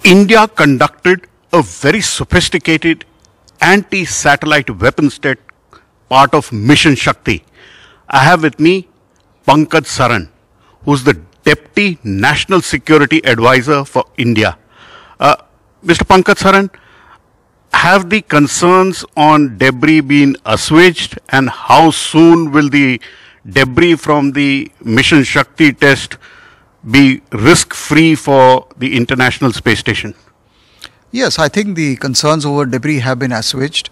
India conducted a very sophisticated anti-satellite weapons test, part of Mission Shakti. I have with me Pankaj Saran, who's the Deputy National Security Advisor for India. Mr. Pankaj Saran, have the concerns on debris been assuaged, and how soon will the debris from the Mission Shakti test be risk-free for the International Space Station? Yes, I think the concerns over debris have been assuaged.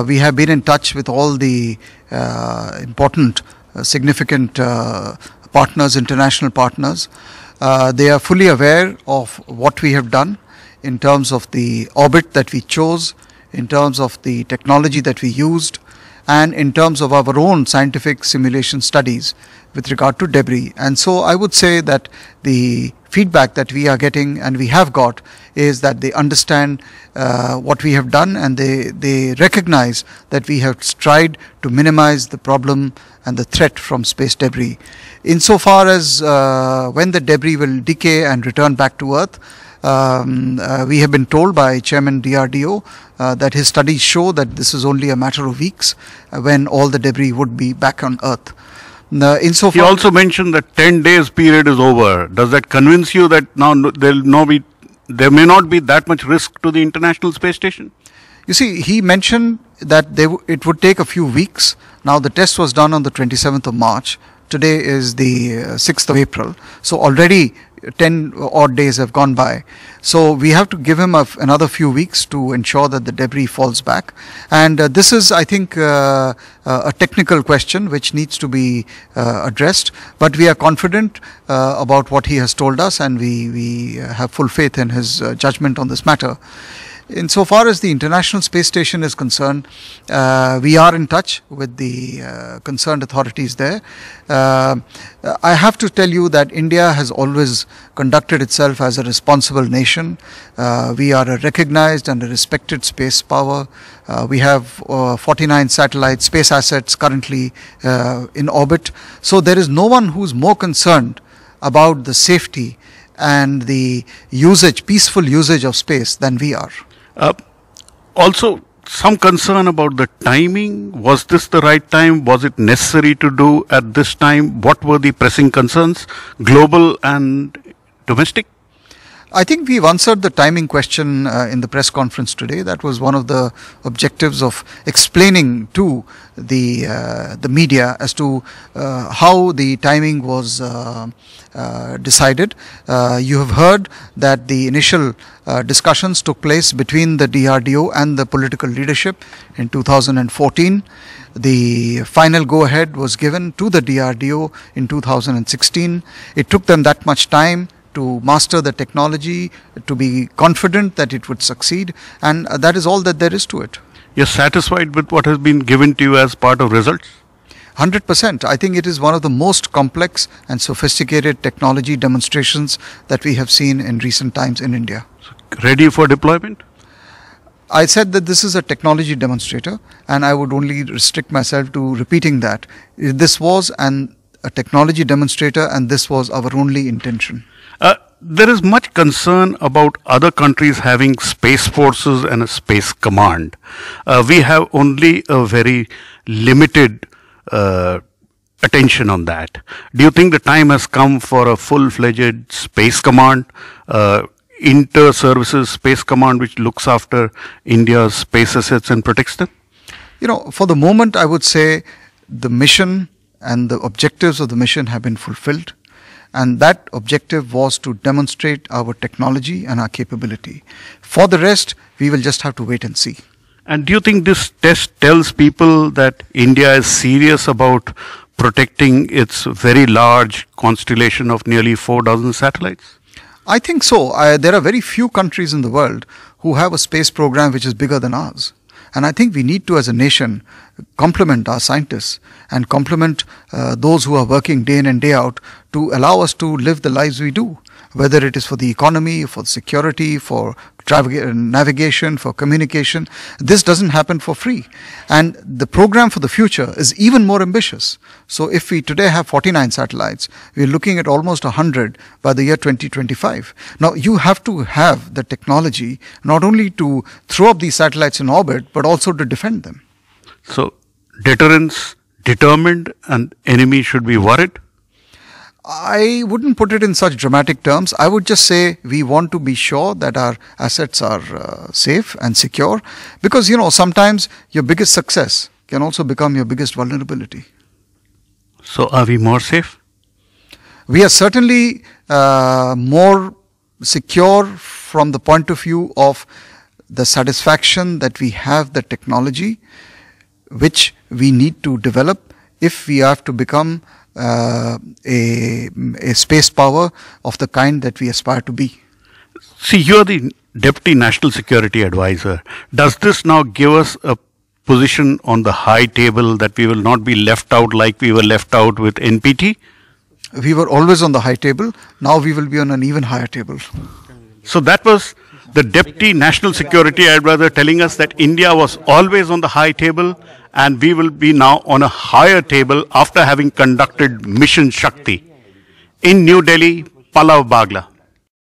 We have been in touch with all the important, significant partners, international partners. They are fully aware of what we have done in terms of the orbit that we chose, in terms of the technology that we used, and in terms of our own scientific simulation studies with regard to debris. And so I would say that the feedback that we are getting and we have got is that they understand what we have done, and they recognize that we have tried to minimize the problem and the threat from space debris. Insofar as when the debris will decay and return back to Earth, we have been told by Chairman DRDO that his studies show that this is only a matter of weeks when all the debris would be back on Earth. He also mentioned that 10 days period is over. Does that convince you that now there may not be that much risk to the International Space Station? You see, he mentioned that it would take a few weeks. Now the test was done on the 27th of March. Today is the 6th of April. So already 10 odd days have gone by. So we have to give him another few weeks to ensure that the debris falls back. And this is, I think, a technical question which needs to be addressed. But we are confident about what he has told us, and we have full faith in his judgment on this matter. Insofar as the International Space Station is concerned, we are in touch with the concerned authorities there. I have to tell you that India has always conducted itself as a responsible nation. We are a recognized and a respected space power. We have 49 satellite space assets currently in orbit. So there is no one who's more concerned about the safety and the peaceful usage of space than we are. Also, some concern about the timing. Was this the right time? Was it necessary to do at this time? What were the pressing concerns, global and domestic? I think we've answered the timing question in the press conference today. That was one of the objectives of explaining to the media as to how the timing was decided. You have heard that the initial discussions took place between the DRDO and the political leadership in 2014. The final go-ahead was given to the DRDO in 2016. It took them that much time to master the technology, to be confident that it would succeed, and that is all that there is to it. You're satisfied with what has been given to you as part of results? 100%. I think it is one of the most complex and sophisticated technology demonstrations that we have seen in recent times in India. Ready for deployment? I said that this is a technology demonstrator, and I would only restrict myself to repeating that. This was a technology demonstrator, and this was our only intention. There is much concern about other countries having space forces and a space command. We have only a very limited attention on that. Do you think the time has come for a full-fledged space command, inter-services space command which looks after India's space assets and protects them? You know, for the moment, I would say the mission and the objectives of the mission have been fulfilled. And that objective was to demonstrate our technology and our capability. For the rest, we will just have to wait and see. And do you think this test tells people that India is serious about protecting its very large constellation of nearly 4 dozen satellites? I think so. There are very few countries in the world who have a space program which is bigger than ours. And I think we need to, as a nation, complement our scientists and complement those who are working day in and day out to allow us to live the lives we do. whether it is for the economy, for security, for navigation, for communication. This doesn't happen for free. And the program for the future is even more ambitious. So if we today have 49 satellites, we're looking at almost 100 by the year 2025. Now, you have to have the technology not only to throw up these satellites in orbit, but also to defend them. So, deterrence determined and enemy should be worried? I wouldn't put it in such dramatic terms. I would just say we want to be sure that our assets are safe and secure, because, sometimes your biggest success can also become your biggest vulnerability. So are we more safe? We are certainly more secure from the point of view of the satisfaction that we have the technology which we need to develop if we have to become a space power of the kind that we aspire to be. See, you are the Deputy National Security Advisor. Does this now give us a position on the high table that we will not be left out like we were left out with NPT? We were always on the high table. Now we will be on an even higher table. So that was the Deputy National Security Advisor telling us that India was always on the high table, and we will be now on a higher table after having conducted Mission Shakti in New Delhi, Pallav Bagla.